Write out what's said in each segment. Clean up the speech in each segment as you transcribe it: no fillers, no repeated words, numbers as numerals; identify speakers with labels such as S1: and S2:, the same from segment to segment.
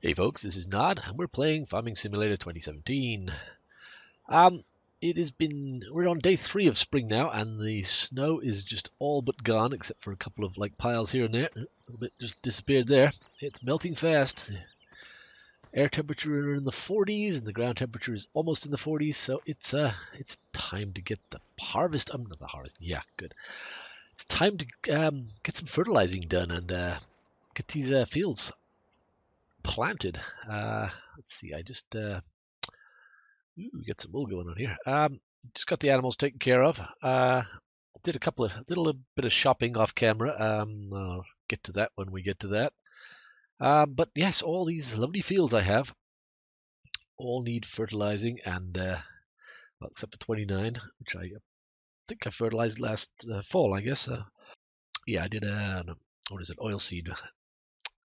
S1: Hey folks, this is Nod, and we're playing Farming Simulator 2017. We're on day 3 of spring now, and the snow is just all but gone, except for a couple of piles here and there. A little bit just disappeared there. It's melting fast. Air temperature in the 40s, and the ground temperature is almost in the 40s, so it's time to get the harvest. Not the harvest. Yeah, good. It's time to get some fertilizing done and get these fields planted. Let's see. I just we got some wool going on here. Just got the animals taken care of. Did a little bit of shopping off camera. I'll get to that when we get to that. But yes, all these lovely fields I have all need fertilizing, and well, except for 29, which I think I fertilized last fall, I guess. Yeah, I did a oilseed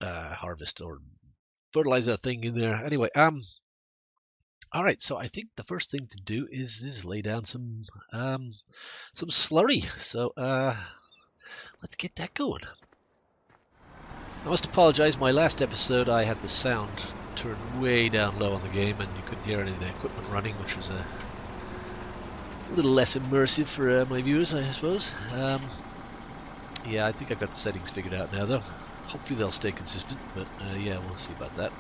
S1: harvest or fertilizer thing in there. Anyway, all right, so I think the first thing to do is lay down some slurry. So let's get that going. I must apologize. My last episode, I had the sound turned way down low on the game, and you couldn't hear any of the equipment running, which was a little less immersive for my viewers, I suppose. Yeah, I think I've got the settings figured out now, though. Hopefully they'll stay consistent, but yeah, we'll see about that.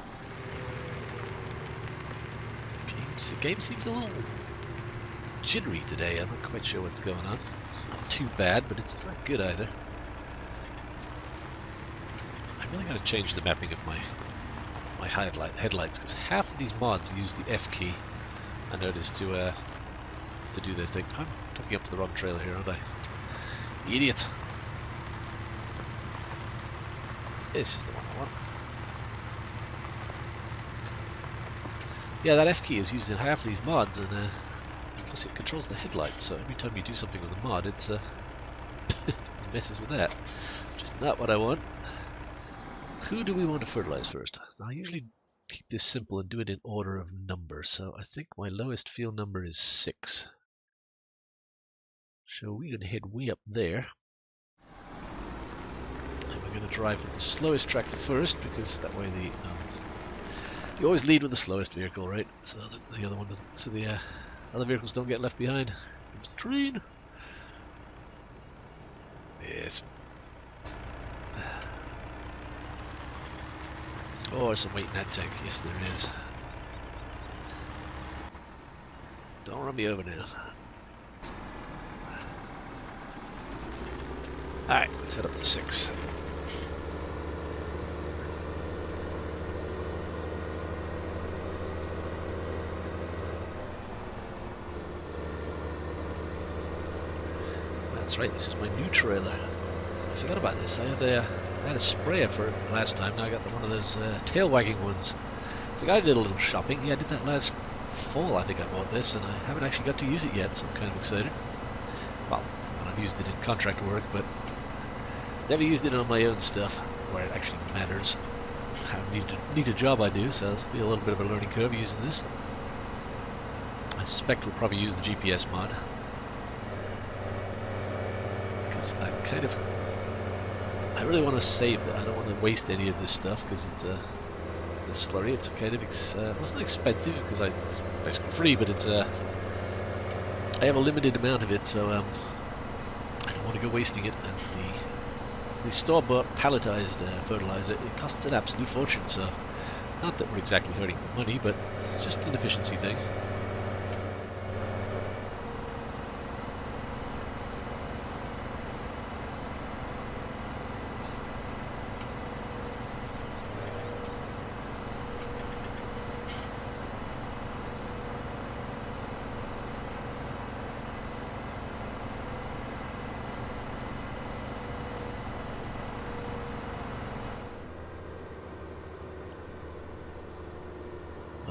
S1: The game seems a little jittery today. I'm not quite sure what's going on. It's not too bad, but it's not good either. I'm really going to change the mapping of my headlights, because half of these mods use the F key, I noticed, to do their thing. I'm talking up to the wrong trailer here, aren't I? Idiot. This is the one I want. Yeah, that F key is used in half of these mods, and because it controls the headlights, so every time you do something with a mod, it messes with that. Which is not what I want. Who do we want to fertilize first? I usually keep this simple and do it in order of number, so I think my lowest field number is 6. So we're going to head way up there. And we're going to drive with the slowest tractor first, because that way you always lead with the slowest vehicle, right? So the other one doesn't. So the other vehicles don't get left behind. Here's the train. Yes. Oh, there's some weight in that tank. Yes, there is. Don't run me over now. Alright, let's head up to 6. That's right, this is my new trailer. I forgot about this. I had a sprayer for it last time. Now I got one of those tail wagging ones. I think I did a little shopping. Yeah, I did that last fall. I think I bought this, and I haven't actually got to use it yet, so I'm kind of excited. Well, I've used it in contract work, but never used it on my own stuff where it actually matters how neat a job I do. So it's be a little bit of a learning curve using this. I suspect we'll probably use the GPS mod. I really want to save it. I don't want to waste any of this stuff, because it's the slurry. It's kind of it wasn't expensive, because it's basically free, but it's I have a limited amount of it, so I don't want to go wasting it. And the store-bought palletized fertilizer, it costs an absolute fortune. So not that we're exactly hurting for money, but it's just an efficiency thing.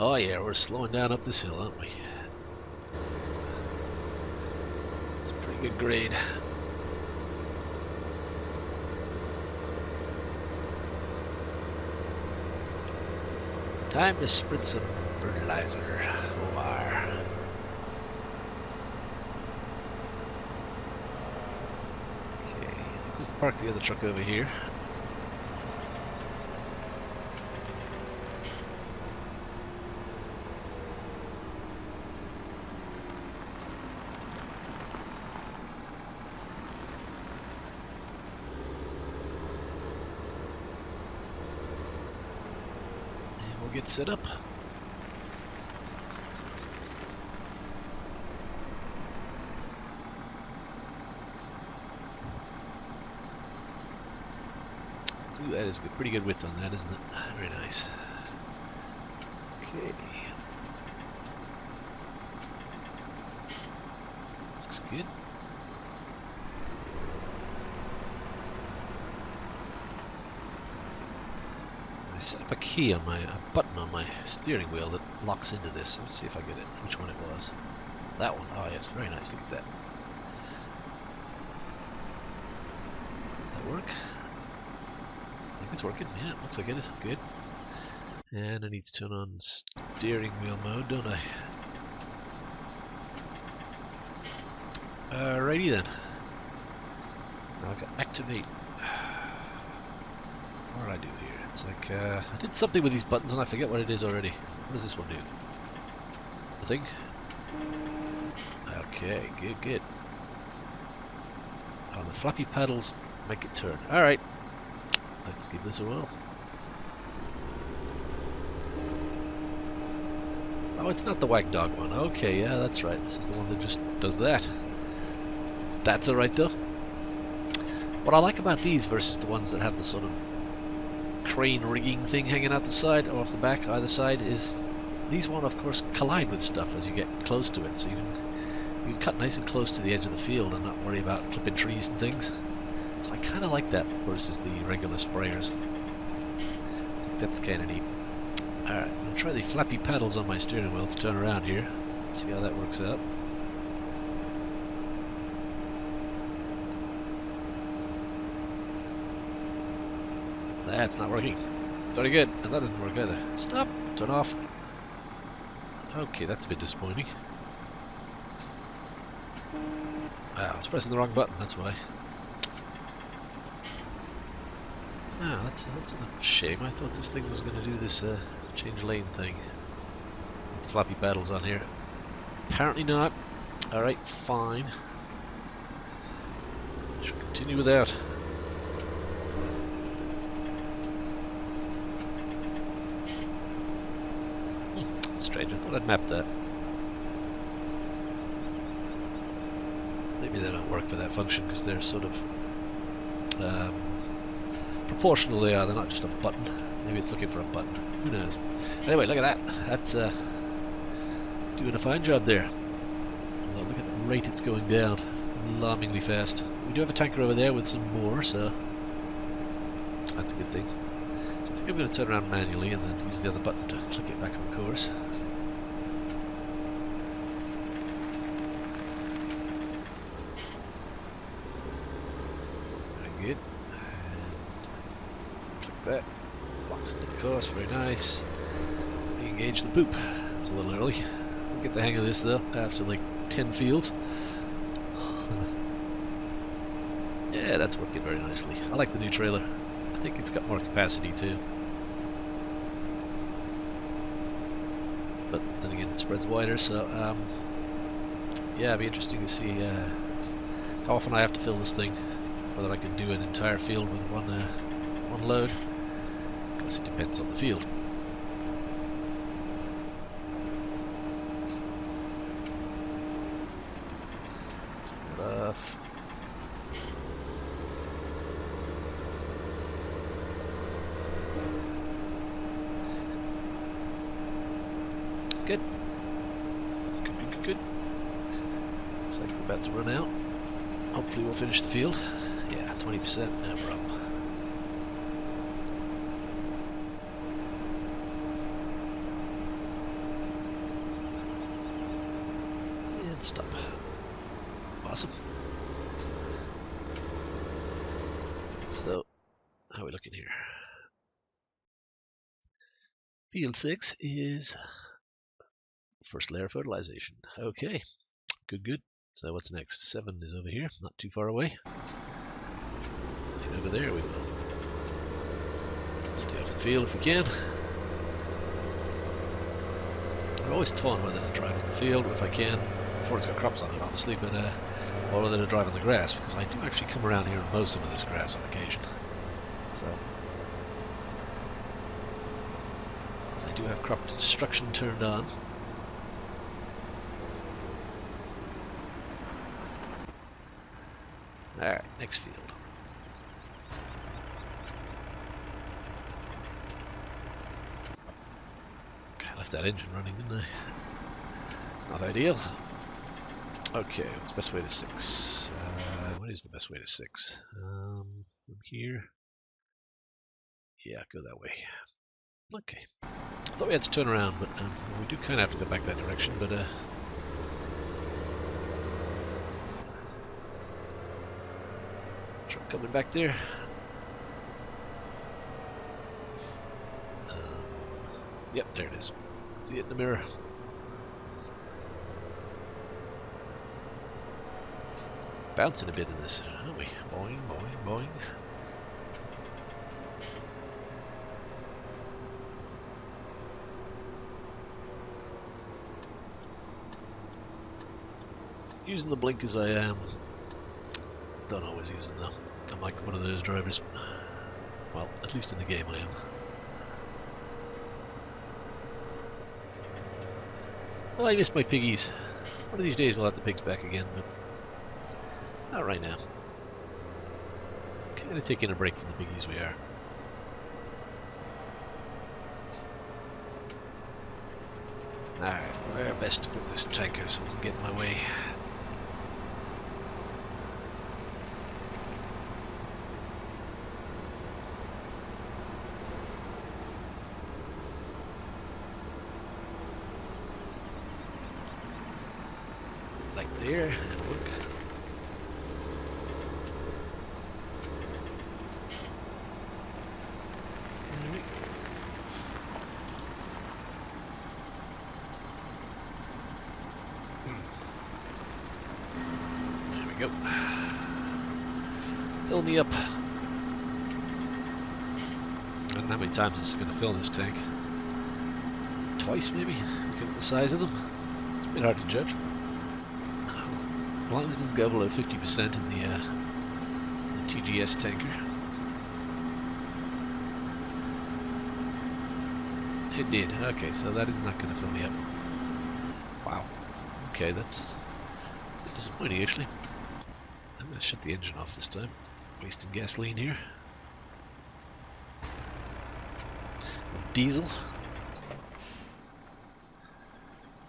S1: Oh yeah, we're slowing down up this hill, aren't we? It's a pretty good grade. Time to spritz some fertilizer, Omar. Okay, I think we'll park the other truck over here. And we'll get set up. Ooh, that is a pretty good width on that, isn't it? Very nice. Okay. Looks good. I set up a key on a button on my steering wheel that locks into this. Let's see if I get it. Which one it was? That one. Oh yes, very nice. Look at that. Does that work? I think it's working. Yeah, it looks like it is. Good. And I need to turn on steering wheel mode, don't I? Alrighty then. Now I've got activate. What did I do here? It's like, I did something with these buttons and I forget what it is already. What does this one do? Nothing? Okay, good, good. Oh, the flappy paddles make it turn. Alright. Let's give this a whirl. Oh, it's not the wag dog one. Okay, yeah, that's right. This is the one that just does that. That's alright though. What I like about these versus the ones that have the sort of crane rigging thing hanging out the side or off the back, either side, is these won't, of course, collide with stuff as you get close to it. So you can cut nice and close to the edge of the field and not worry about clipping trees and things. So I kind of like that versus the regular sprayers. I think that's kind of neat. Alright, I'm going to try the flappy paddles on my steering wheel to turn around here. Let's see how that works out. That's not working. Very good. And that doesn't work either. Stop. Turn off. Okay, that's a bit disappointing. I was pressing the wrong button, that's why. Ah, that's a shame. I thought this thing was going to do this change lane thing. With the flappy paddles on here. Apparently not. Alright, fine. Should continue without. Strange, I thought I'd mapped that. Maybe they don't work for that function because they're sort of proportional. They are. They're not just a button. Maybe it's looking for a button. Who knows? Anyway, look at that. That's doing a fine job there. Well, look at the rate it's going down. Alarmingly fast. We do have a tanker over there with some more, so that's a good thing. So I think I'm going to turn around manually and then use the other button to click it back on course. Very good. And click that. Locks into the course. Very nice. Re-engage the poop. It's a little early. We'll get the hang of this though after like 10 fields. Yeah, that's working very nicely. I like the new trailer. I think it's got more capacity too. But then again, it spreads wider, so yeah, it'd be interesting to see how often I have to fill this thing. Whether I can do an entire field with one load. Because it depends on the field. Good. It's good. Looks like we're about to run out. Hopefully we'll finish the field. Yeah, 20%, no problem. And stop. Awesome. So, how are we looking here? Field 6 is first layer fertilization. Okay, good. So what's next? 7 is over here, not too far away. over there we will. Let's stay off the field if we can. I'm always torn whether to drive on the field if I can, before it's got crops on it obviously, but or whether to drive on the grass, because I do actually come around here and mow some of this grass on occasion. So I do have crop destruction turned on. Alright, next field. Okay, I left that engine running, didn't I? It's not ideal. Okay, what's the best way to 6? What is the best way to 6? From here? Yeah, go that way. Okay. I thought we had to turn around, but we do kind of have to go back that direction, but truck coming back there. Yep, there it is. See it in the mirror. Bouncing a bit in this, aren't we? Boing, boing, boing. Using the blink as I am. Don't always use them though. I'm like one of those drivers. Well, at least in the game I am. Well, I miss my piggies. One of these days we'll have the pigs back again, but not right now. Kind of taking a break from the piggies we are. Alright, where best to put this tanker so it doesn't get in my way. Like there, that'll work. There we go. Fill me up. I don't know how many times this is going to fill this tank. Twice maybe, looking at the size of them. It's a bit hard to judge. As long as it doesn't go below 50% in the TGS tanker. It did. Okay, so that is not going to fill me up. Wow. Okay, that's a bit disappointing actually. I'm going to shut the engine off this time. Wasting gasoline here. Diesel.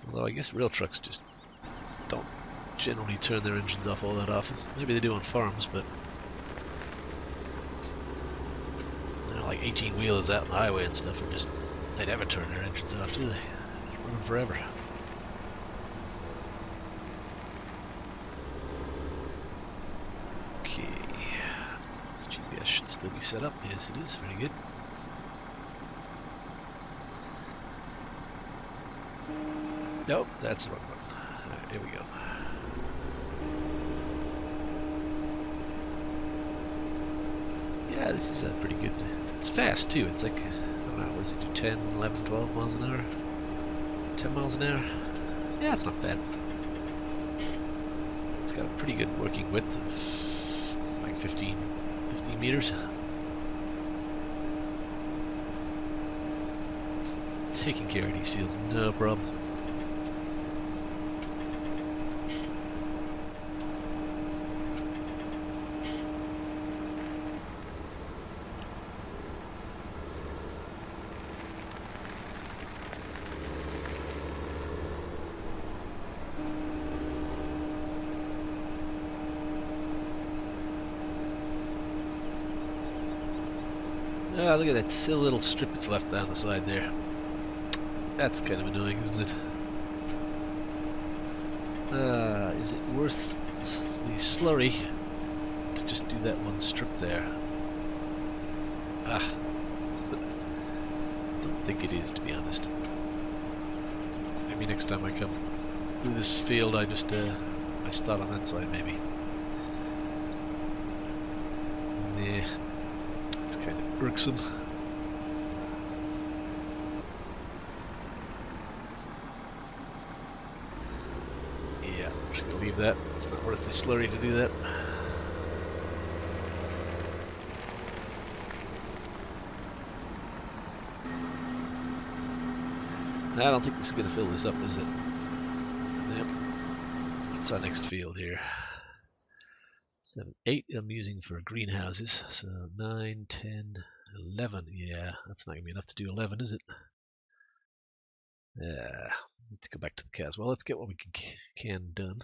S1: Although I guess real trucks just don't generally turn their engines off all that often. Maybe they do on farms, but you know, like 18 wheelers out on the highway and stuff are just, they never turn their engines off, do they? They run them forever. Okay, GPS should still be set up. Yes, it is. Very good. Nope, that's the wrong one. Alright, here we go. Yeah, this is pretty good. It's fast too. It's like, I don't know, what does it do? 10, 11, 12 miles an hour? 10 miles an hour? Yeah, it's not bad. It's got a pretty good working width of like 15 meters. Taking care of these fields, no problem. Ah, look at that silly little strip that's left down the side there. That's kind of annoying, isn't it? Is it worth the slurry to just do that one strip there? Ah, I don't think it is, to be honest. Maybe next time I come through this field, I just I start on that side, maybe. Yeah, it's kind of irksome. Yeah, I'm just gonna leave that. It's not worth the slurry to do that. I don't think this is gonna fill this up, is it? Yep. What's our next field here? 7, 8 I'm using for greenhouses, so 9, 10, 11. Yeah, that's not gonna be enough to do 11, is it? Yeah, need to go back to the cows. Well, let's get what we can done.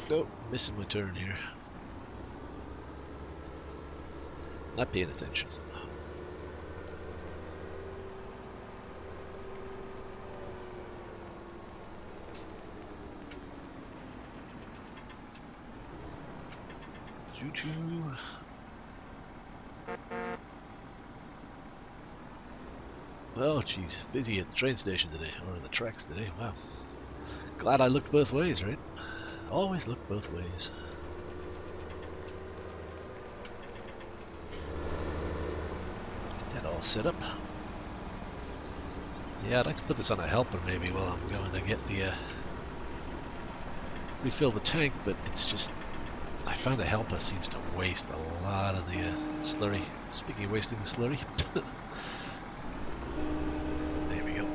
S1: Oh, missing my turn here. Not paying attention. Choo-choo. Oh, geez, busy at the train station today, or the tracks today. Wow. Glad I looked both ways, right? Always look both ways. Get that all set up. Yeah, I'd like to put this on a helper maybe while I'm going to get the refill the tank, but it's just I found the helper seems to waste a lot of the slurry. Speaking of wasting the slurry. There we go.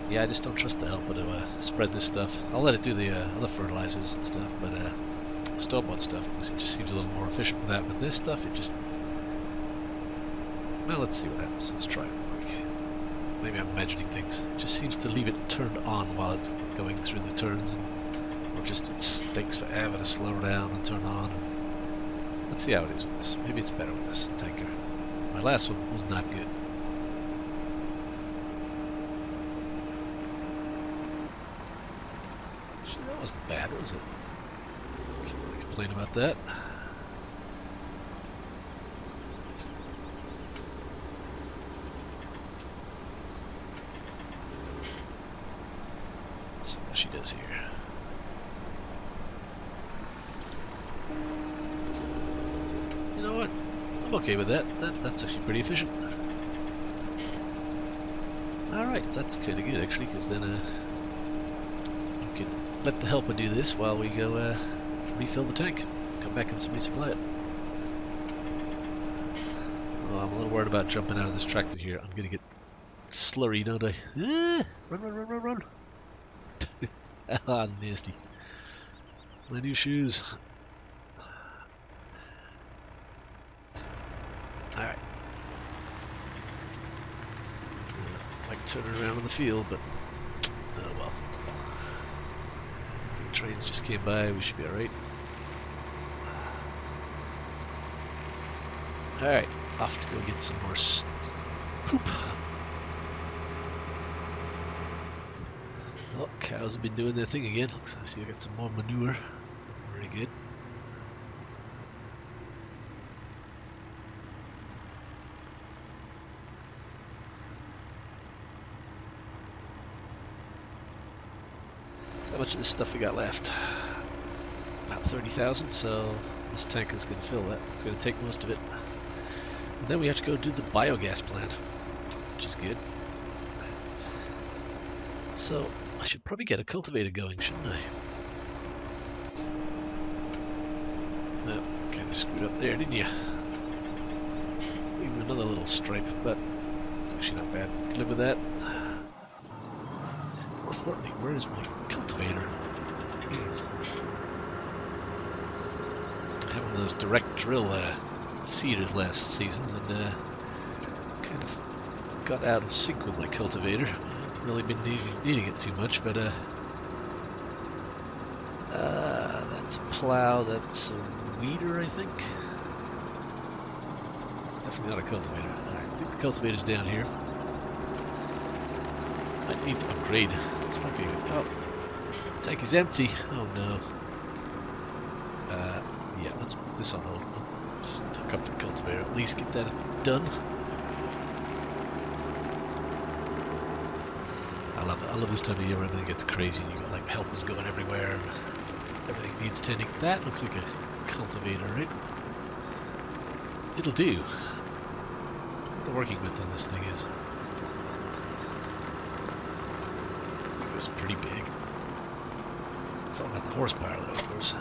S1: Yeah, I just don't trust the helper to spread this stuff. I'll let it do the other fertilizers and stuff, but store-bought stuff, because it just seems a little more efficient with that. But this stuff, it just... Well, let's see what happens. Let's try it. Maybe I'm imagining things. It just seems to leave it turned on while it's going through the turns, or just it takes forever to slow down and turn on. Let's see how it is with this. Maybe it's better with this tanker. My last one was not good. Actually, that wasn't bad, was it? Can't really complain about that. She does here. You know what? I'm okay with that. That's actually pretty efficient. Alright, that's kind of good actually, because then we can let the helper do this while we go refill the tank. Come back and resupply it. Oh, I'm a little worried about jumping out of this tractor here. I'm gonna get slurry, don't I? Run, run, run, run, run! Ah, nasty. My new shoes. Alright. Might turn around in the field, but oh well. Trains just came by, we should be alright. Alright, off to go get some more poop. Oh, cows have been doing their thing again. Looks like I see I got some more manure. Very good. So how much of this stuff we got left? About 30,000, so this tank is going to fill that. It's going to take most of it. And then we have to go do the biogas plant, which is good. So I should probably get a cultivator going, shouldn't I? Well, kind of screwed up there, didn't you? Even another little stripe, but it's actually not bad. Can live with that. More importantly, where is my cultivator? I had one of those direct drill seeders last season, and kind of got out of sync with my cultivator. Really been needing it too much, but that's a plow, that's a weeder, I think. It's definitely not a cultivator. Alright, I think the cultivator's down here. Might need to upgrade. This might be a good... Oh, tank is empty. Oh no. Yeah, let's put this on hold. Just hook up the cultivator, at least get that done. I love this time of year when everything gets crazy and you got like helpers going everywhere and everything needs tending. That looks like a cultivator, right? It'll do. What the working width on this thing is. This thing was pretty big. It's all about the horsepower though, of course.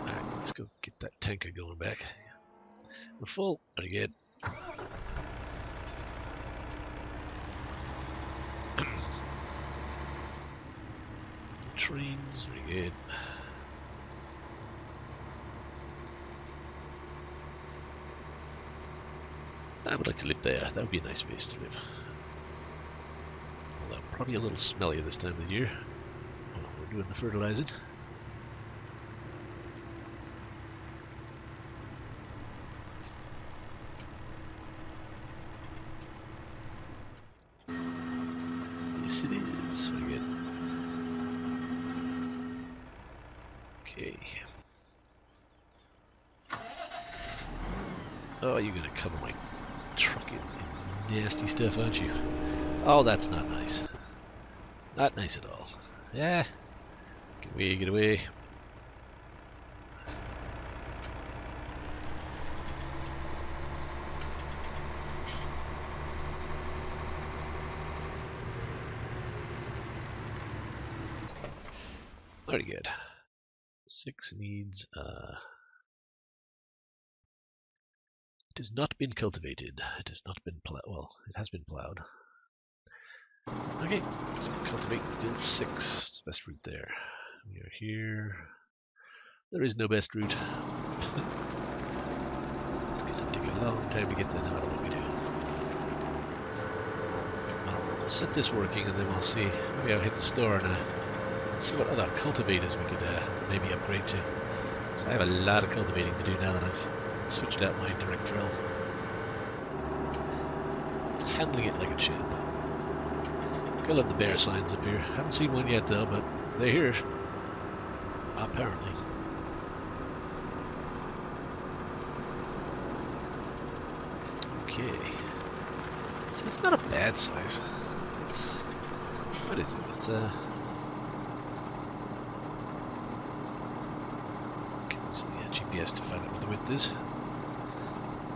S1: Alright, let's go get that tanker going back. We're full. Pretty good. Trains, very good. I would like to live there. That would be a nice place to live. Although probably a little smelly this time of the year. Oh, we're doing the fertilizing. Yes, it is. Very good. Okay. Oh, you're gonna cover my truck in nasty stuff, aren't you? Oh, that's not nice. Not nice at all. Yeah. Get away, get away. Very good. 6 needs, it has not been cultivated. It has not been plowed. Well, it has been plowed. Okay, let's cultivate field 6. It's the best route there. We are here. There is no best route. It's going to take a long time to get to the what we do. We'll set this working and then we'll see. Maybe I'll hit the store now. See what other cultivators we could maybe upgrade to. So I have a lot of cultivating to do now that I've switched out my direct drill. It's handling it like it should. I love the bear signs up here. Haven't seen one yet though, but they're here. Apparently. Okay. So it's not a bad size. It's... what is it? It's a... use the GPS to find out what the width is.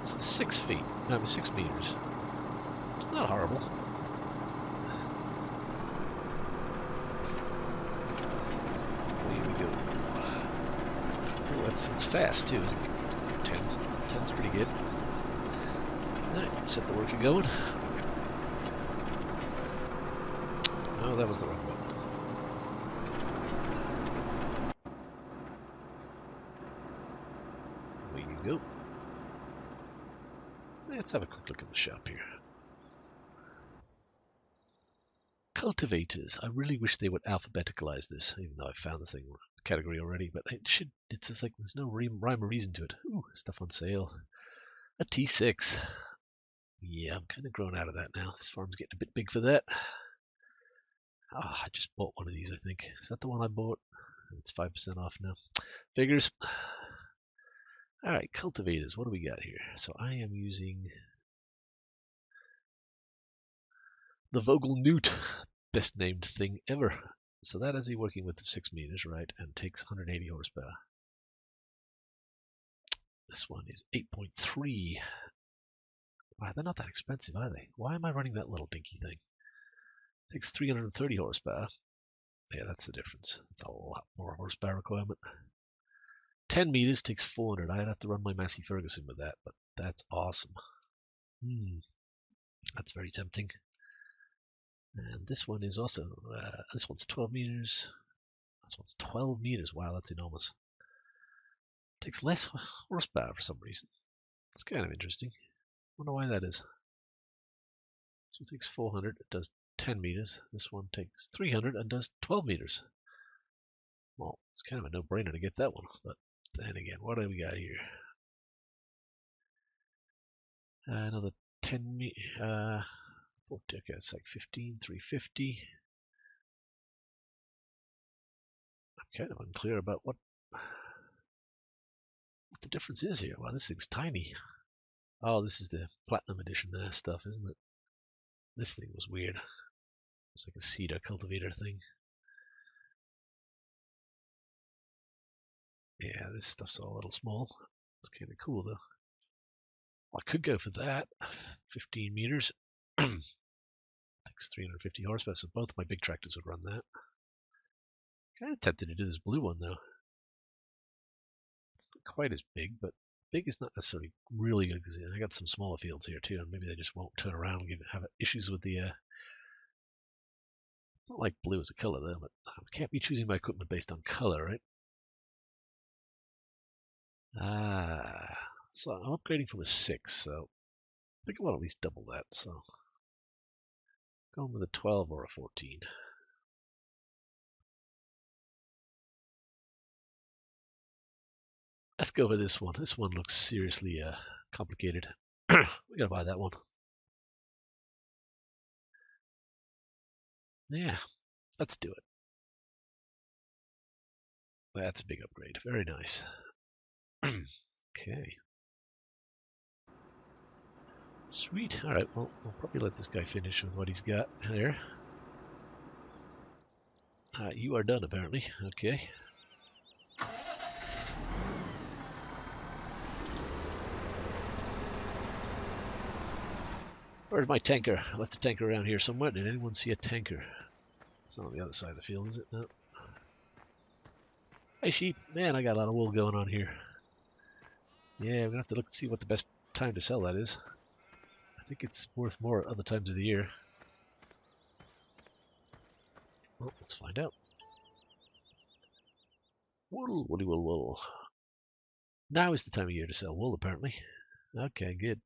S1: It's 6 feet. No, 6 meters. It's not horrible. Here we go. Oh, it's fast too, isn't it? 10's pretty good. Alright, set the working going. Oh, that was the wrong one. Go. Let's have a quick look at the shop here. Cultivators. I really wish they would alphabeticalize this, even though I found the thing category already, but it should. It's just like there's no rhyme or reason to it. Ooh, stuff on sale. A T6. Yeah, I'm kind of grown out of that now. This farm's getting a bit big for that. Ah, I just bought one of these, I think. Is that the one I bought? It's 5% off now. Figures. Alright, cultivators, what do we got here? So I am using the Vogel Newt, best named thing ever. So that is a working width of 6 meters, right, and takes 180 horsepower. This one is 8.3. Wow, they're not that expensive, are they? Why am I running that little dinky thing? It takes 330 horsepower. Yeah, that's the difference. It's a lot more horsepower requirement. 10 meters takes 400. I'd have to run my Massey Ferguson with that, but that's awesome. That's very tempting. And this one is also, this one's 12 meters. This one's 12 meters. Wow, that's enormous. Takes less horsepower for some reason. It's kind of interesting. Wonder why that is. This one takes 400. It does 10 meters. This one takes 300 and does 12 meters. Well, it's kind of a no-brainer to get that one, but then again, what do we got here? Another 10 meters. Okay, it's like 15, 350. I'm kind of unclear about what the difference is here. Wow, this thing's tiny. Oh, this is the Platinum Edition stuff, isn't it? This thing was weird. It's like a cedar cultivator thing. Yeah, this stuff's all a little small. It's kind of cool though. Well, I could go for that. 15 meters. I think it's 350 horsepower, so both my big tractors would run that. Kind of tempted to do this blue one though. It's not quite as big, but big is not necessarily really good because I got some smaller fields here too, and maybe they just won't turn around and have issues with the. Not like blue as a color though, but I can't be choosing my equipment based on color, right? So I'm upgrading from a 6, so I think I want to at least double that. So going with a 12 or a 14. Let's go with this one. This one looks seriously complicated. We gotta buy that one. Yeah, let's do it. That's a big upgrade. Very nice. Okay. Sweet. All right. Well, we'll probably let this guy finish with what he's got there. You are done, apparently. Okay. Where's my tanker? I left the tanker around here somewhere. Did anyone see a tanker? It's not on the other side of the field, is it? No. Hey, sheep. Man, I got a lot of wool going on here. Yeah, we're going to have to look and see what the best time to sell that is. I think it's worth more at other times of the year. Well, let's find out. Wool, woolly wool, wool. Now is the time of year to sell wool, apparently. Okay, good.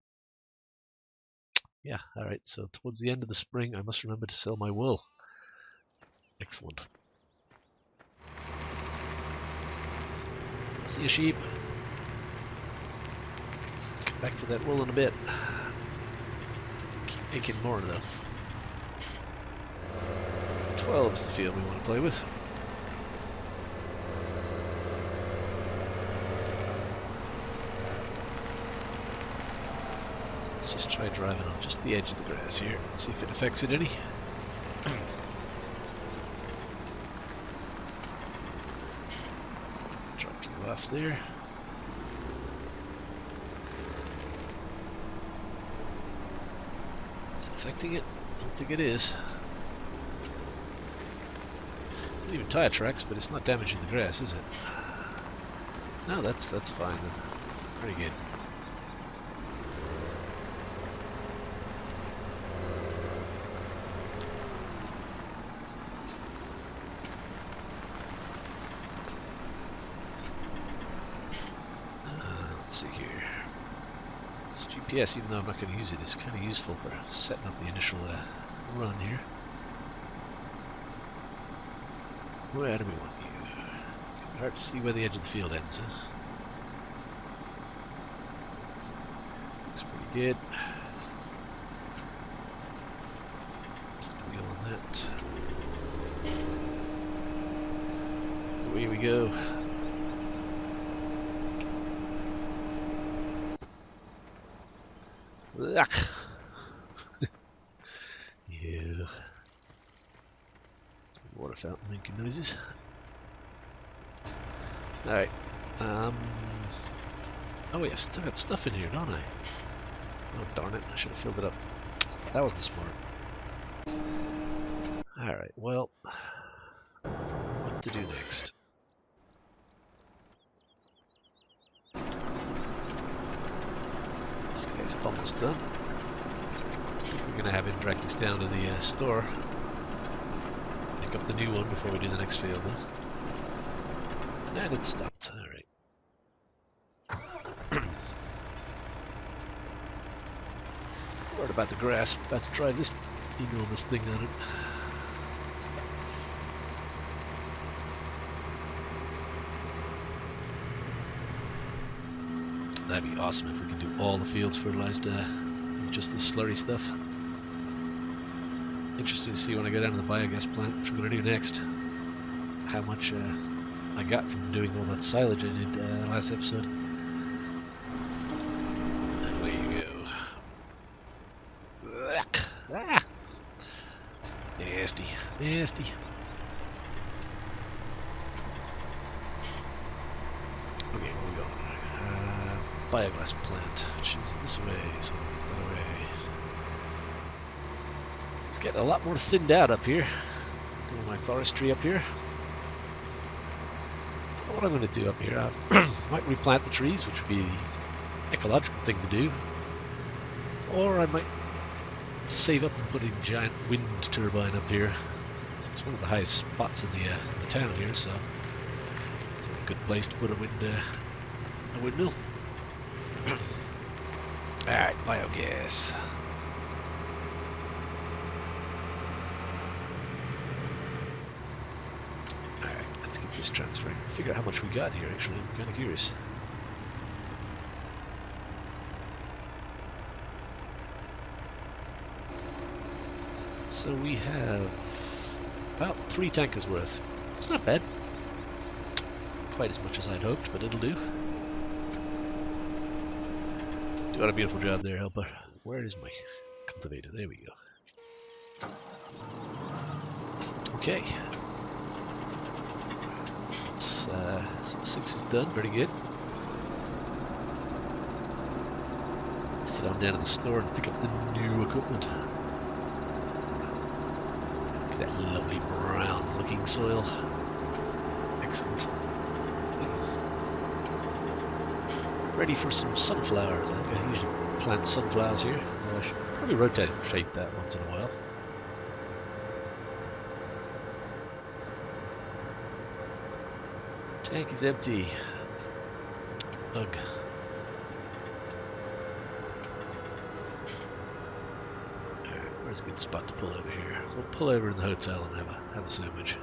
S1: Yeah, alright, so towards the end of the spring, I must remember to sell my wool. Excellent. See you, sheep. Come back for that wool in a bit. Keep making more though. 12 is the field we want to play with. Let's just try driving on just the edge of the grass here and see if it affects it any. Drop you off there. Is it affecting it? I don't think it is. It's leaving tire tracks, but it's not damaging the grass, is it? No, that's fine. Pretty good. Let's see here. This GPS, even though I'm not going to use it, is kind of useful for setting up the initial run here. Where do we want you? It's going to be hard to see where the edge of the field ends. Huh? Looks pretty good. Take the wheel on that. Away we go. Yeah. Water fountain making noises. Alright. Oh yes, I got stuff in here, don't I? Oh darn it, I should have filled it up. That wasn't smart. Alright, well, what to do next? This guy's almost done. I think we're going to have him drag this down to the store. Pick up the new one before we do the next field then. And it stopped. Alright. Worried about the grass. About to drive this enormous thing on it. That'd be awesome if we could do all the fields fertilized with just the slurry stuff. Interesting to see when I go down to the biogas plant, which I'm going to do next, how much I got from doing all that silage I did last episode. Away you go. Ah! nasty, nasty. Okay, where are we going? Biogas plant, which is this way, so move that away. It's getting a lot more thinned out up here. Doing my forestry up here. What I'm going to do up here, I might replant the trees, which would be the ecological thing to do. Or I might save up and put in a giant wind turbine up here. It's one of the highest spots in the town here, so it's a good place to put a windmill. Alright, biogas. Alright, let's get this transferring. Figure out how much we got here, actually. I'm kind of curious. So we have about 3 tankers worth. It's not bad. Quite as much as I'd hoped, but it'll do. Got a beautiful job there, helper. Where is my cultivator? There we go. Okay. So 6 is done. Pretty good. Let's head on down to the store and pick up the new equipment. Look at that lovely brown-looking soil. Excellent. Ready for some sunflowers. I think I usually plant sunflowers here. I should probably rotate that once in a while. Tank is empty. Ugh. Alright, where's a good spot to pull over here? We'll pull over in the hotel and have a sandwich.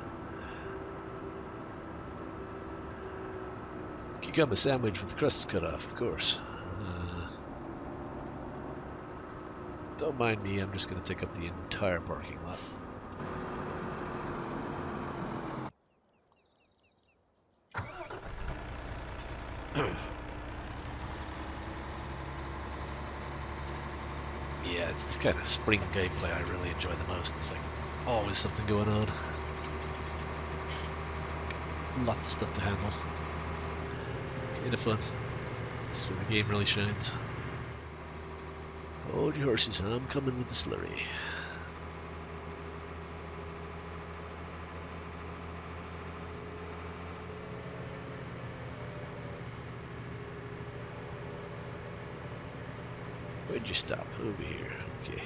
S1: Cucumber sandwich with the crusts cut off, of course. Don't mind me, I'm just going to take up the entire parking lot. Yeah, it's this kind of spring gameplay I really enjoy the most. It's like always something going on. Lots of stuff to handle. It's kind of fun. That's where the game really shines. Hold your horses, I'm coming with the slurry. Where'd you stop? Over here. Okay.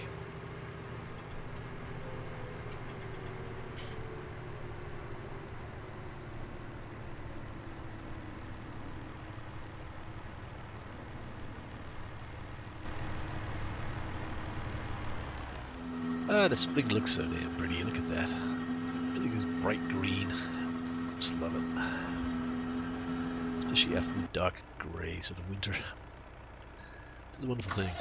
S1: Ah, the spring looks so damn pretty. Look at that. Everything is bright green. Just love it. Especially after the dark grey sort of winter. It's a wonderful thing.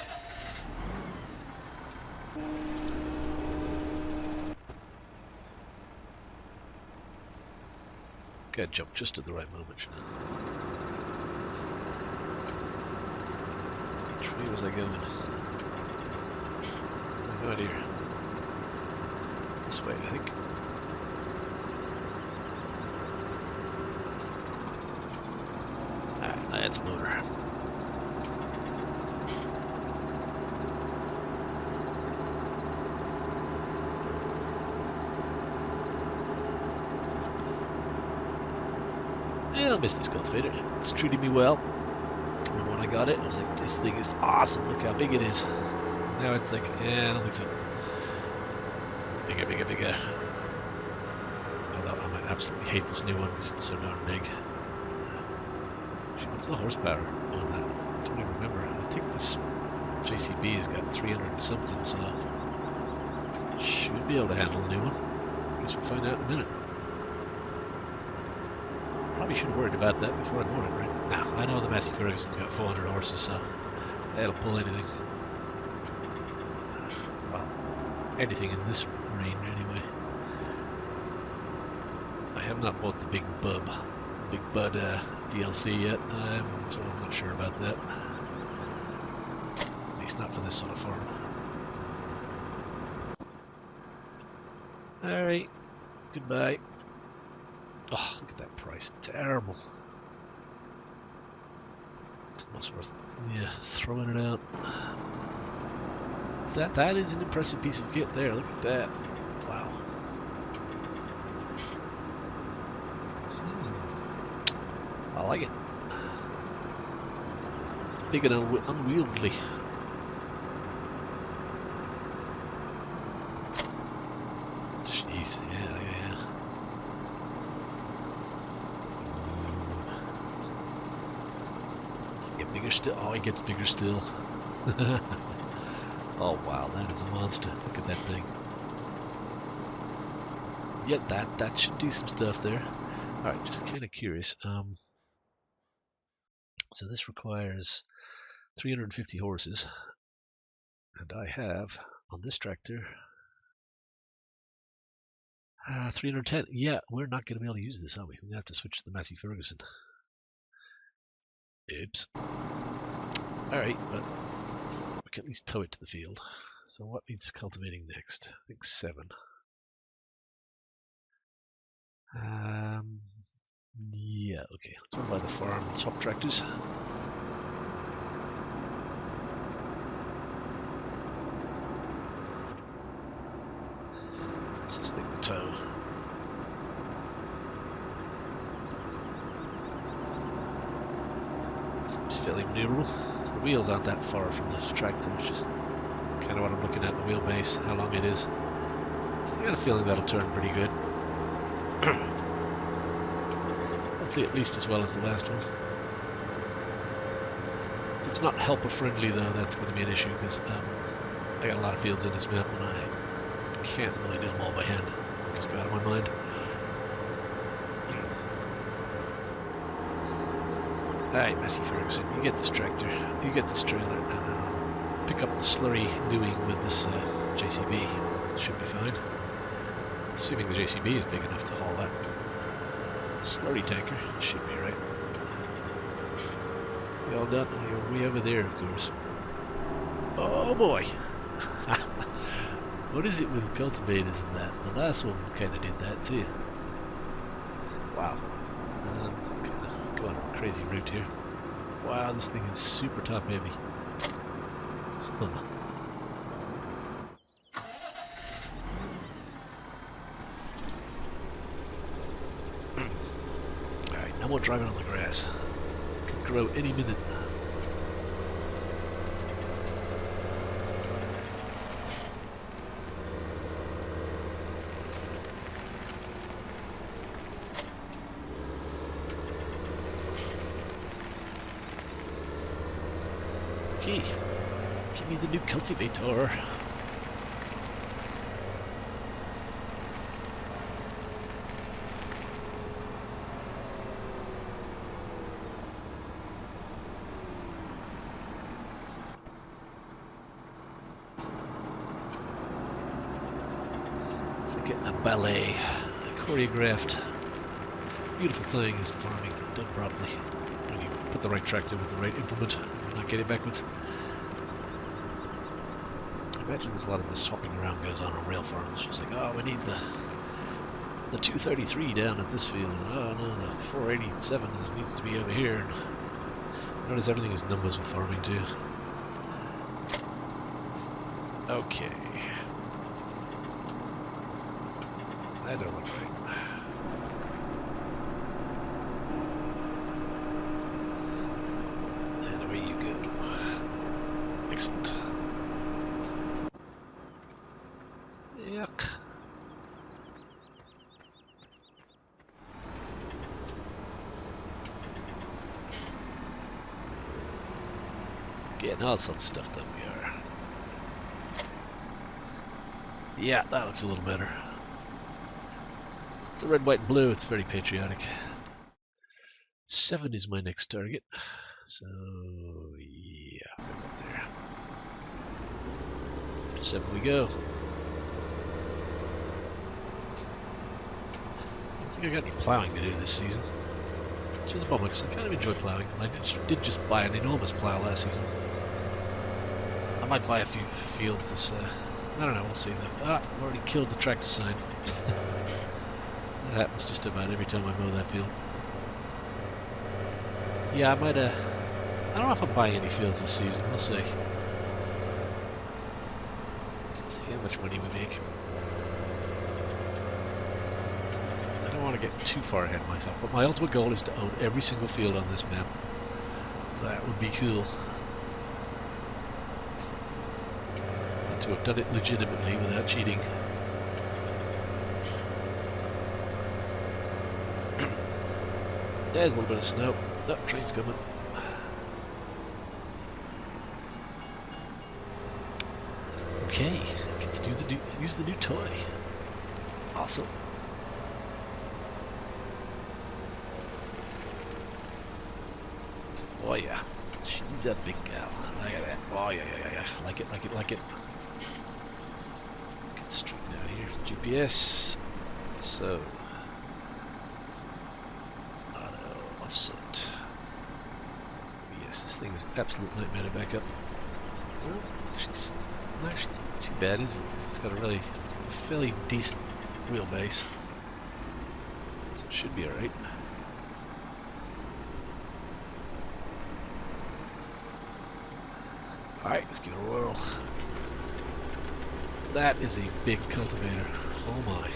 S1: Gotta jump just at the right moment. Which way was I going? No idea. This way, I think. Alright, that's motor. Yeah, I missed this cultivator. It's treating me well. And when I got it, I was like, this thing is awesome. Look how big it is. Now it's like, yeah, I don't think so. Bigger, bigger, bigger. Although I might absolutely hate this new one because it's so darn big. What's the horsepower on that? I don't even remember. I think this JCB has got 300 and something, so should be able to handle a new one. Guess we'll find out in a minute. Probably should have worried about that before I bought it, right? Now, I know the Massey Ferguson's got 400 horses, so that'll pull anything. Well, anything in this range, anyway. I have not bought the Big Bud DLC yet, so I'm not sure about that. At least not for this sort of farm. Alright, goodbye. Oh, look at that price. Terrible. It's almost worth it. Yeah, throwing it out. That is an impressive piece of kit there. Look at that. Wow. I like it. It's big and unwieldy. Jeez, yeah. Does he get bigger still? Oh, he gets bigger still. Oh wow, that is a monster. Look at that thing. Yeah, that should do some stuff there. Alright, just kind of curious. So this requires 350 horses. And I have, on this tractor, 310. Yeah, we're not going to be able to use this, are we? We're going to have to switch to the Massey Ferguson. Oops. Alright, but we can at least tow it to the field. So what needs cultivating next? I think 7. Yeah, okay. Let's run by the farm and swap tractors. What's this thing to tow? Seems fairly maneuverable. So the wheels aren't that far from the tractor, it's just kind of what I'm looking at, the wheelbase, how long it is. I got a feeling that'll turn pretty good. Hopefully at least as well as the last one. If it's not helper friendly though, that's going to be an issue because I got a lot of fields in this map and I can't really do them all by hand. They just go out of my mind. Alright, Massey Ferguson, you get this tractor, you get this trailer, and pick up the slurry doing with this JCB. Should be fine. Assuming the JCB is big enough to haul that slurry tanker, should be right. See all done? You're way over there, of course. Oh boy! What is it with cultivators and that? The last one kind of did that too. Wow. Kind of going on a crazy route here. Wow, this thing is super top heavy. Alright, no more driving on the grass. Could grow any minute. Okay, give me the new cultivator. It's like a ballet, choreographed. Beautiful thing is the farming done properly. When you put the right tractor with the right implement, and not get it backwards. I imagine there's a lot of this swapping around goes on rail farms. It's like, oh, we need the 233 down at this field. Oh no, the 487 needs to be over here. And notice everything is numbers with farming too. Okay. I don't look right. And away you go. Excellent. Yuck. Getting all sorts of stuff done we are. Yeah, that looks a little better. It's a red, white, and blue. It's very patriotic. 7 is my next target. So, yeah, right up there. To 7 we go. I don't think I got any plowing to do this season. Which is a bummer because I kind of enjoy plowing. I did just buy an enormous plow last season. I might buy a few fields I don't know, we'll see though. Ah, I've already killed the tractor sign. That happens just about every time I mow that field. Yeah, I might, I don't know if I'm buying any fields this season, we'll see. Let's see how much money we make. I don't want to get too far ahead of myself, but my ultimate goal is to own every single field on this map. That would be cool. And to have done it legitimately without cheating. There's a little bit of snow. Oh, train's coming. Okay, get to use the new toy. Awesome. Oh yeah, she's a big gal. Look at that. Oh yeah, yeah, yeah, yeah. Like it, like it, like it. Get straight down here for the GPS. So, auto offset. Yes, this thing is an absolute nightmare to back up. Well, it's actually not too bad, is it? It's got a fairly decent wheelbase, so it should be all right. Alright, let's get a whirl. That is a big cultivator. Oh my.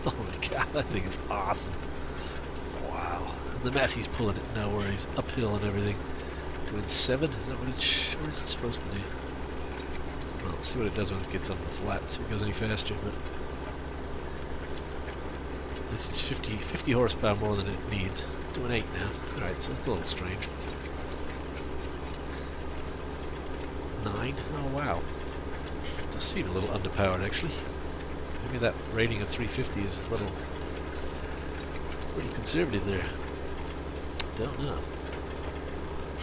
S1: Oh my god, that thing is awesome. Wow. And the mess he's pulling it now where he's uphill and everything. Doing 7? Is that what is it supposed to do? Well, let's see what it does when it gets on the flat, so it goes any faster. But this is 50 horsepower more than it needs. It's doing 8 now. Alright, so it's a little strange. 9? Oh wow. It does seem a little underpowered actually. Maybe that rating of 350 is a little conservative there. Don't know.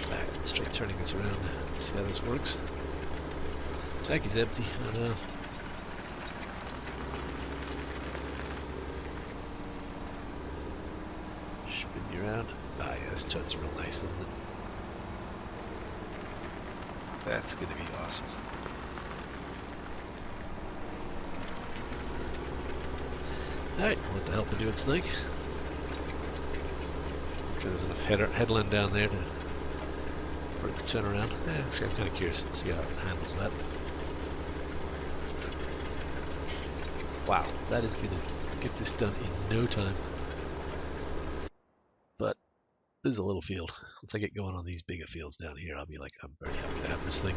S1: Alright, let's try turning this around. Let's see how this works. Tank is empty. I don't know. Spin you around. Ah yeah, this turns real nice, doesn't it? That's going to be awesome. Alright, I'll let the helper do its thing. I'm sure there's enough headland down there for it to turn around. Actually, I'm kind of curious to see how it handles that. Wow, that is going to get this done in no time. But this is a little field. Once I get going on these bigger fields down here, I'll be like, I'm very happy to have this thing.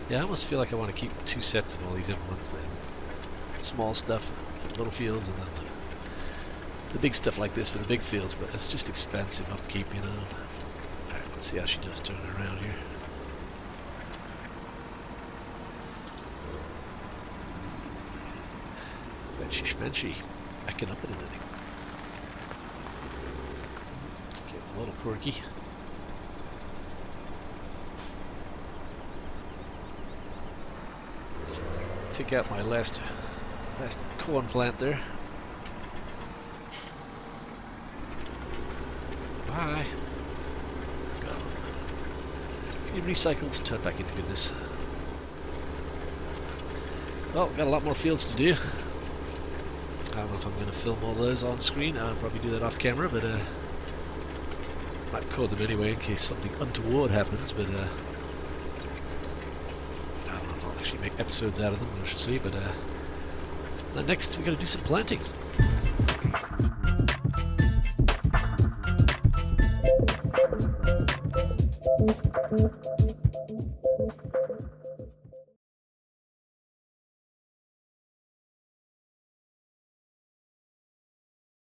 S1: Yeah, I almost feel like I want to keep 2 sets of all these implements. Small stuff for little fields, and then the big stuff like this for the big fields, but it's just expensive upkeep, you know. Alright, let's see how she does turning around here. Benchy, backing up in anything. Let's get a little quirky. Let's take out my last corn plant there. Bye. Go. Be recycled, turn back into goodness. Well, got a lot more fields to do. I don't know if I'm going to film all those on screen. I'll probably do that off camera, but might record them anyway in case something untoward happens. But I don't know if I'll actually make episodes out of them. We shall see. But next, we got to do some planting.